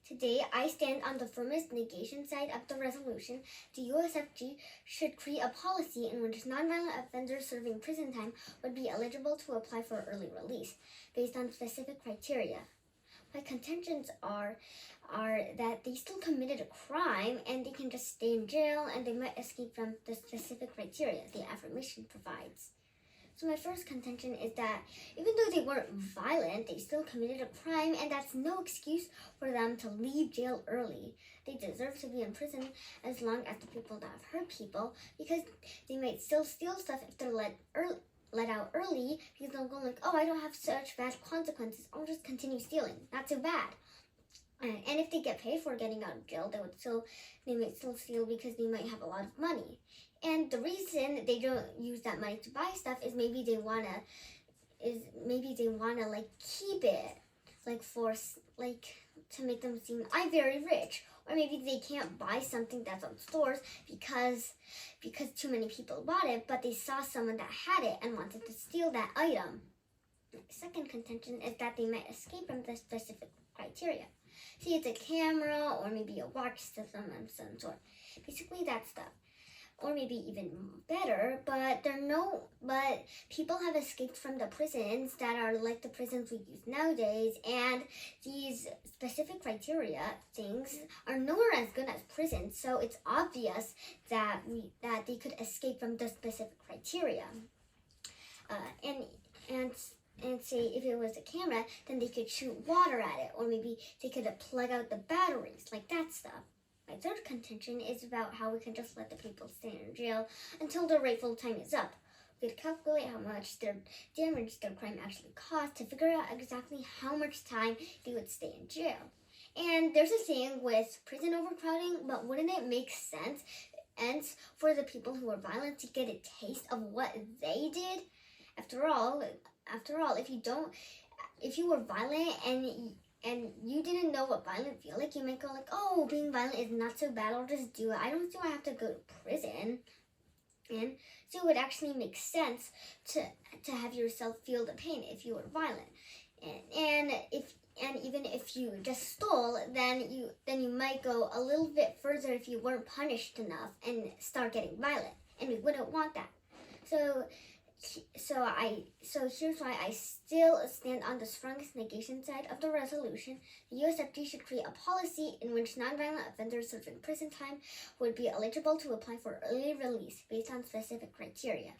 Today, I stand on the firmest negation side of the resolution. The USFG should create a policy in which nonviolent offenders serving prison time would be eligible to apply for early release based on specific criteria. My contentions are that they still committed a crime and they can just stay in jail and they might escape from the specific criteria the affirmation provides. So my first contention is that even though they weren't violent, they still committed a crime, and that's no excuse for them to leave jail early. They deserve to be in prison as long as the people that have hurt people, because they might still steal stuff if they're let out early, because they'll go like, oh, I don't have such bad consequences, I'll just continue stealing. Not so bad. And if they get paid for getting out of jail, they might still steal because they might have a lot of money. And the reason they don't use that money to buy stuff is maybe they wanna like keep it, to make them seem I'm very rich. Or maybe they can't buy something that's on stores because too many people bought it, but they saw someone that had it and wanted to steal that item. The second contention is that they might escape from the specific criteria. See, it's a camera or maybe a watch system of some sort. Basically, that stuff. Or maybe even better, but people have escaped from the prisons that are like the prisons we use nowadays, and these specific criteria things are nowhere as good as prisons, so it's obvious that they could escape from the specific criteria. And say if it was a camera, then they could shoot water at it, or maybe they could plug out the batteries, like that stuff. My third contention is about how we can just let the people stay in jail until their rightful time is up. We could calculate how much their damage their crime actually cost to figure out exactly how much time they would stay in jail. And there's a saying with prison overcrowding, but wouldn't it make sense for the people who are violent to get a taste of what they did? After all, if you were violent and you didn't know what violent feel like, you might go like, oh, being violent is not so bad, I'll just do it. I don't see why I have to go to prison. And so it would actually make sense to have yourself feel the pain if you were violent. And even if you just stole, then you might go a little bit further if you weren't punished enough and start getting violent. And we wouldn't want that. So here's why I still stand on the strongest negation side of the resolution. The USFG should create a policy in which nonviolent offenders serving prison time would be eligible to apply for early release based on specific criteria.